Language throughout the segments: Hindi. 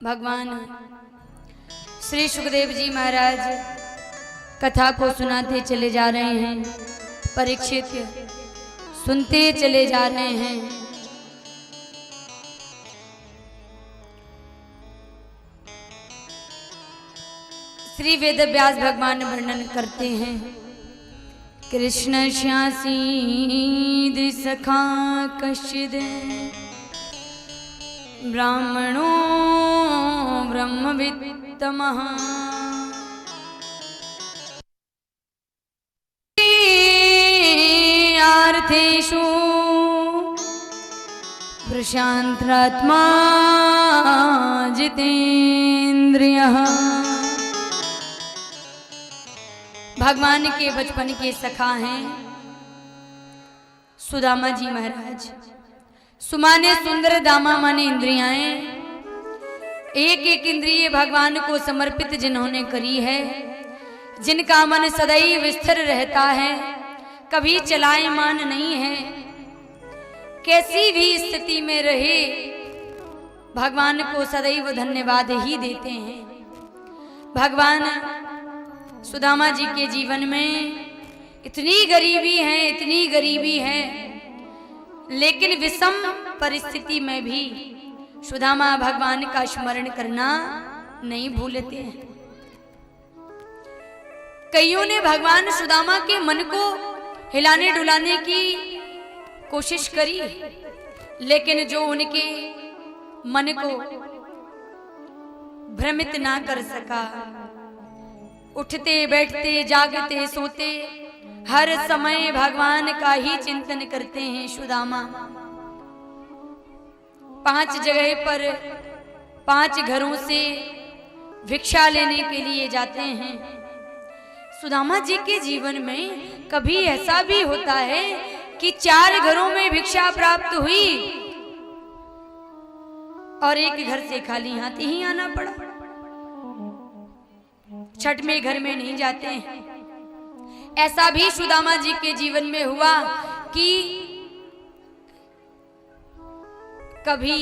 भगवान श्री सुखदेव जी महाराज कथा को सुनाते चले जा रहे हैं। परीक्षित सुनते चले जा रहे हैं। श्री वेद व्यास भगवान वर्णन करते हैं। कृष्ण श्यासीद सखा कश्चिद ब्राह्मणो ब्रह्मवित्तमः आर्थेषु प्रशांतात्मा जितेन्द्रियः। भगवान के बचपन के सखा हैं सुदामा जी महाराज। सुमाने सुंदर, दामा माने इंद्रियाएं। एक एक इंद्रिय भगवान को समर्पित जिन्होंने करी है, जिनका मन सदैव स्थिर रहता है, कभी चलायमान नहीं है, कैसी भी स्थिति में रहे भगवान को सदैव धन्यवाद ही देते हैं। भगवान सुदामा जी के जीवन में इतनी गरीबी है, इतनी गरीबी है, लेकिन विषम परिस्थिति में भी सुदामा भगवान का स्मरण करना नहीं भूलते हैं। कईयों ने भगवान सुदामा के मन को हिलाने डुलाने की कोशिश करी, लेकिन जो उनके मन को भ्रमित ना कर सका। उठते बैठते जागते सोते हर समय भगवान का ही चिंतन करते हैं सुदामा। 5 जगह पर 5 घरों से भिक्षा लेने के लिए जाते हैं। सुदामा जी के जीवन में कभी ऐसा भी होता है कि 4 घरों में भिक्षा प्राप्त हुई और एक घर से खाली हाथ ही आना पड़ा। छठ में घर में नहीं जाते हैं। ऐसा भी सुदामा जी के जीवन में हुआ कि कभी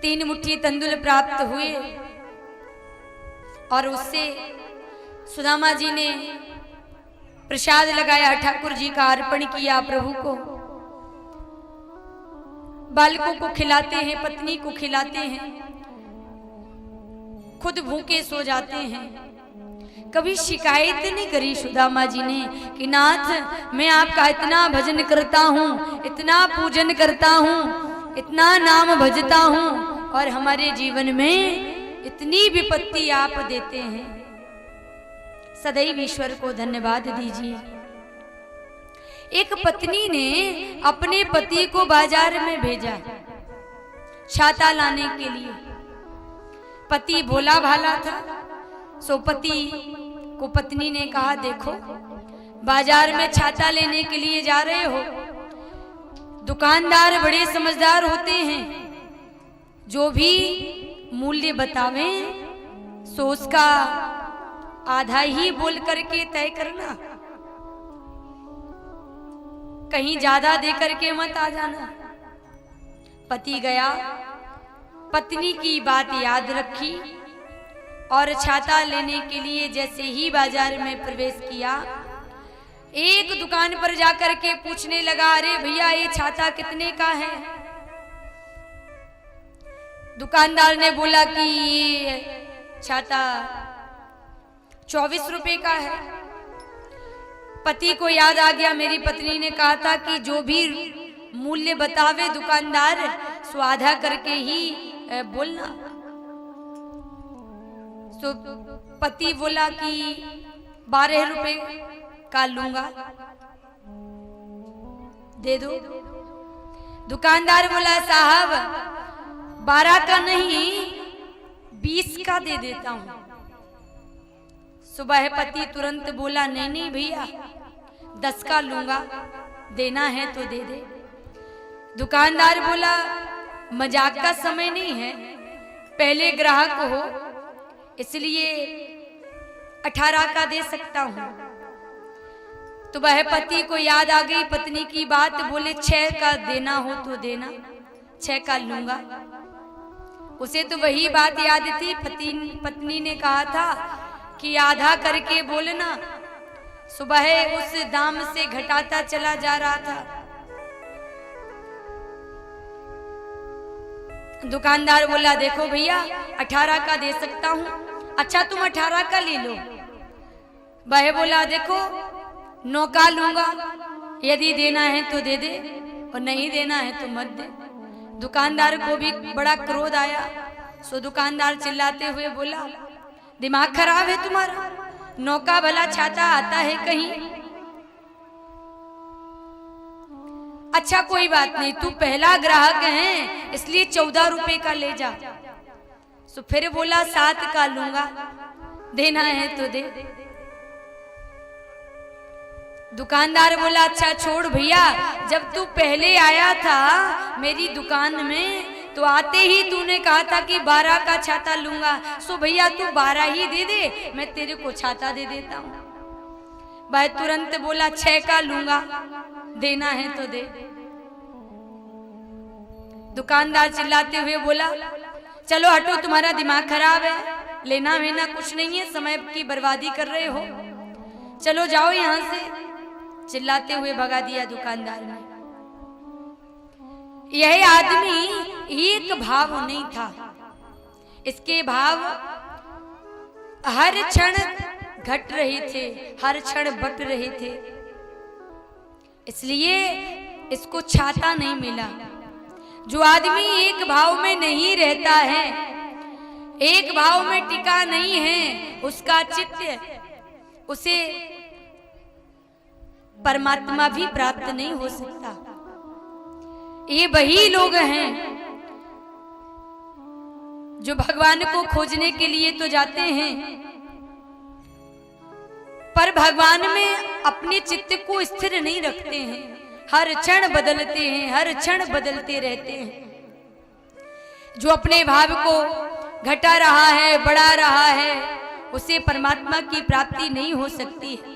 3 मुट्ठी तंदुल प्राप्त हुए और उससे सुदामा जी ने प्रसाद लगाया, ठाकुर जी का अर्पण किया प्रभु को। बालकों को खिलाते हैं, पत्नी को खिलाते हैं, खुद भूखे सो जाते हैं। कभी शिकायत नहीं करी सुदामा जी ने कि नाथ मैं आपका इतना भजन करता हूँ, इतना पूजन करता हूँ, इतना नाम भजता हूँ, और हमारे जीवन में इतनी विपत्ति आप देते हैं। सदैव ईश्वर को धन्यवाद दीजिए। एक पत्नी ने अपने पति को बाजार में भेजा छाता लाने के लिए। पति भोला भाला था, सो पति को पत्नी ने कहा, देखो बाजार में छाता लेने के लिए जा रहे हो, दुकानदार बड़े समझदार होते हैं, जो भी मूल्य बतावे सो उसका आधा ही बोल करके तय करना, कहीं ज्यादा दे करके मत आ जाना। पति गया, पत्नी की बात याद रखी और छाता लेने के लिए जैसे ही बाजार में प्रवेश किया, एक दुकान पर जाकर के पूछने लगा, अरे भैया ये छाता कितने का है? दुकानदार ने बोला कि ये छाता 24 रुपए का है। पति को याद आ गया, मेरी पत्नी ने कहा था कि जो भी मूल्य बतावे दुकानदार सो आधा करके ही बोलना। तो पति बोला कि 12 रुपए का लूंगा, दे दो। दुकानदार बोला, साहब 12 का नहीं 20 का दे देता हूं। सुबह पति तुरंत बोला, नहीं नहीं भैया 10 का लूंगा, देना है तो दे दे। दुकानदार बोला, मजाक का समय नहीं है, पहले ग्राहक हो इसलिए 18 का दे सकता हूं। तो वह पति को याद आ गई पत्नी की बात, बोले 6 का देना हो तो देना, 6 का लूंगा। उसे तो वही बात याद थी, पत्नी ने कहा था कि आधा करके बोलना। सुबह उस दाम से घटाता चला जा रहा था। दुकानदार बोला देखो भैया 18 का दे सकता हूं। अच्छा तुम 18 का ले लो। वह बोला देखो 9 का लूंगा, यदि देना है तो दे दे और नहीं देना है तो मत दे। दुकानदार को भी बड़ा क्रोध आया। सो दुकानदार चिल्लाते हुए बोला दिमाग खराब है तुम्हारा, 9 का भला छाता आता है कहीं? अच्छा कोई बात नहीं, तू पहला ग्राहक है इसलिए 14 रुपए का ले जा। सो फिर बोला 7 का लूंगा, देना है तो दे। दुकानदार बोला अच्छा छोड़ भैया, जब तू पहले आया था मेरी दुकान में तो आते ही तूने कहा था कि 12 का छाता लूंगा। सो भैया तू 12 ही दे दे, मैं तेरे को छाता दे देता हूं। भाई तुरंत बोला 6 का लूंगा, देना है तो दे। दुकानदार चिल्लाते हुए बोला चलो हटो, तुम्हारा दिमाग खराब है, लेना वेना कुछ नहीं है, समय की बर्बादी कर रहे हो, चलो जाओ यहां से। चिल्लाते हुए भगा दिया दुकानदार ने। यह आदमी एक भाव नहीं था, इसके भाव हर क्षण घट रहे थे, हर क्षण बट रहे थे, इसलिए इसको छाता नहीं मिला। जो आदमी एक भाव में नहीं रहता है, एक भाव में टिका नहीं है, उसका चित्त उसे परमात्मा भी प्राप्त नहीं हो सकता। ये वही लोग हैं जो भगवान को खोजने के लिए तो जाते हैं, पर भगवान में अपने चित्त को स्थिर नहीं रखते हैं, हर क्षण बदलते हैं, हर क्षण बदलते रहते हैं। जो अपने भाव को घटा रहा है, बढ़ा रहा है, उसे परमात्मा की प्राप्ति नहीं हो सकती है।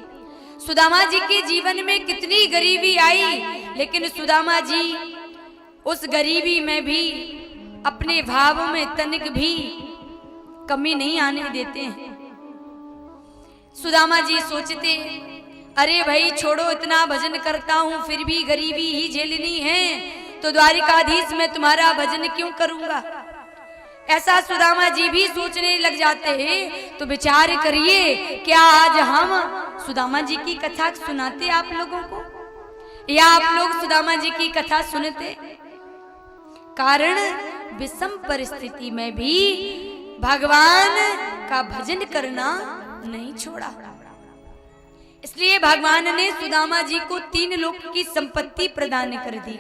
सुदामा जी के जीवन में कितनी गरीबी आई, लेकिन सुदामा जी उस गरीबी में भी अपने भाव में तनिक भी कमी नहीं आने देते हैं। सुदामा जी सोचते अरे भाई छोड़ो, इतना भजन करता हूं फिर भी गरीबी ही झेलनी है, तो द्वारिकाधीश में तुम्हारा भजन क्यों करूंगा। ऐसा सुदामा जी भी सोचने लग जाते हैं। तो विचार करिए, क्या आज हम सुदामा जी की कथा सुनाते आप लोगों को, या आप लोग सुदामा जी की कथा सुनते? कारण विषम परिस्थिति में भी भगवान का भजन करना नहीं छोड़ा। इसलिए भगवान ने सुदामा जी को 3 लोक की संपत्ति प्रदान कर दी।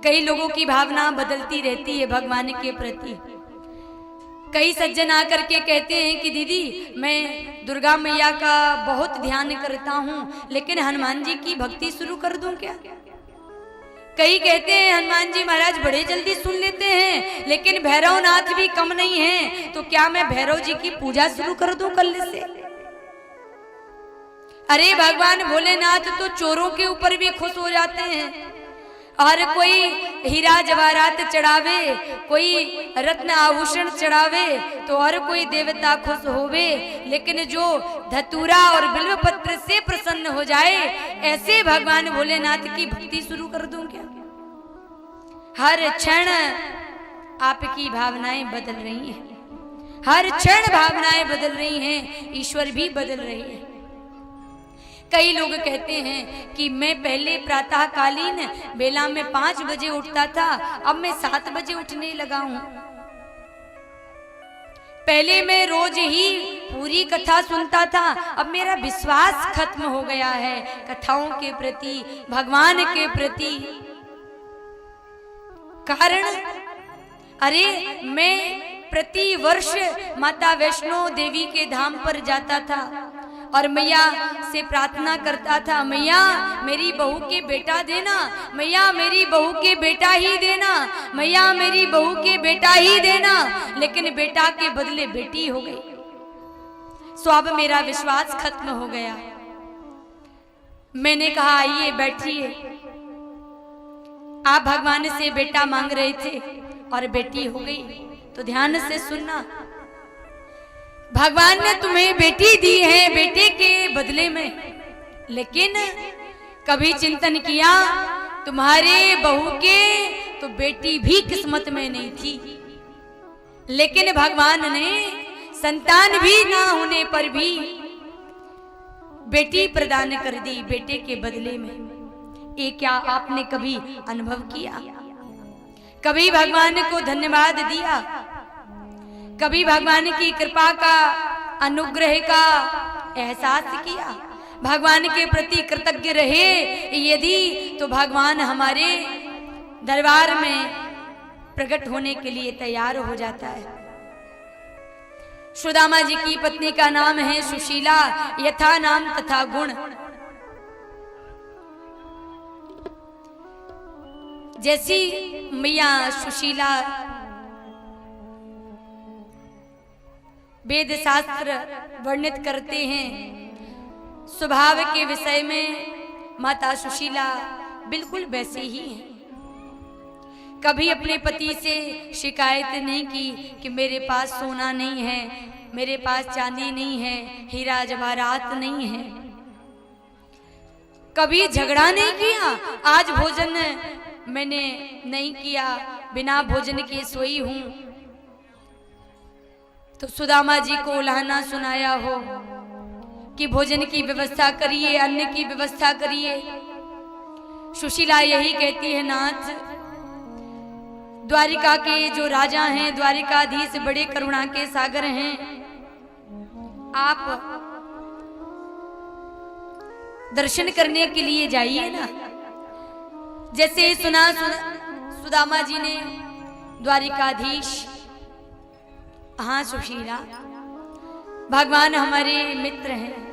कई लोगों की भावना बदलती रहती है भगवान के प्रति। कई सज्जन आकर के कहते हैं कि दीदी मैं दुर्गा मैया का बहुत ध्यान करता हूँ, लेकिन हनुमान जी की भक्ति शुरू कर दूं क्या? कई कहते हैं हनुमान जी महाराज बड़े जल्दी सुन लेते हैं, लेकिन भैरवनाथ भी कम नहीं है, तो क्या मैं भैरव जी की पूजा शुरू कर दूं कल से? अरे भगवान भोलेनाथ तो चोरों के ऊपर भी खुश हो जाते हैं। और कोई हीरा जवाहरात चढ़ावे, कोई रत्न आभूषण चढ़ावे तो और कोई देवता खुश होवे, लेकिन जो धतूरा और बिल्व पत्र से प्रसन्न हो जाए, ऐसे भगवान भोलेनाथ की भक्ति शुरू कर दूं क्या? हर क्षण आपकी भावनाएं बदल रही हैं, हर क्षण भावनाएं बदल रही हैं, ईश्वर भी बदल रही है। कई लोग कहते हैं कि मैं पहले प्रातःकालीन बेला में 5 बजे उठता था, अब मैं 7 बजे उठने लगा हूं। पहले मैं रोज ही पूरी कथा सुनता था, अब मेरा विश्वास खत्म हो गया है कथाओं के प्रति, भगवान के प्रति। कारण अरे मैं प्रति वर्ष माता वैष्णो देवी के धाम पर जाता था और मैया से प्रार्थना करता था, मैया मेरी बहू के बेटा देना, मैया मेरी बहू के बेटा ही देना, मैया मेरी बहू के बेटा ही देना, लेकिन बेटा के बदले बेटी हो गई। सो अब मेरा विश्वास खत्म हो गया। मैंने कहा आइए बैठिए, आप भगवान से बेटा मांग रहे थे, और बेटी हो गई। तो ध्यान से सुनना, भगवान ने तुम्हें बेटी दी है बेटे के बदले में, लेकिन कभी चिंतन किया तुम्हारे बहू के तो बेटी भी किस्मत में नहीं थी, लेकिन भगवान ने संतान भी ना होने पर भी बेटी प्रदान कर दी बेटे के बदले में। ये क्या आपने कभी अनुभव किया? कभी भगवान को धन्यवाद दिया? कभी भगवान की कृपा का, अनुग्रह का एहसास किया? भगवान के प्रति कृतज्ञ रहे यदि, तो भगवान हमारे दरबार में प्रकट होने के लिए तैयार हो जाता है। सुदामा जी की पत्नी का नाम है सुशीला, यथा नाम तथा गुण। जैसी मैया सुशीला वेद शास्त्र वर्णित करते हैं, स्वभाव के विषय में माता सुशीला बिल्कुल वैसे ही हैं। कभी अपने पति से शिकायत नहीं की कि मेरे पास सोना नहीं है, मेरे पास चांदी नहीं है, हीरा जवाहरात नहीं है। कभी झगड़ा नहीं किया, आज भोजन मैंने नहीं किया, बिना भोजन के सोई हूं, तो सुदामा जी को उल्हाना सुनाया हो कि भोजन की व्यवस्था करिए, अन्न की व्यवस्था करिए। सुशीला यही कहती है, नाथ द्वारिका के जो राजा हैं, द्वारिकाधीश बड़े करुणा के सागर हैं, आप दर्शन करने के लिए जाइए ना। जैसे सुदामा जी ने द्वारिकाधीश, हाँ सुशीला भगवान हमारे मित्र हैं,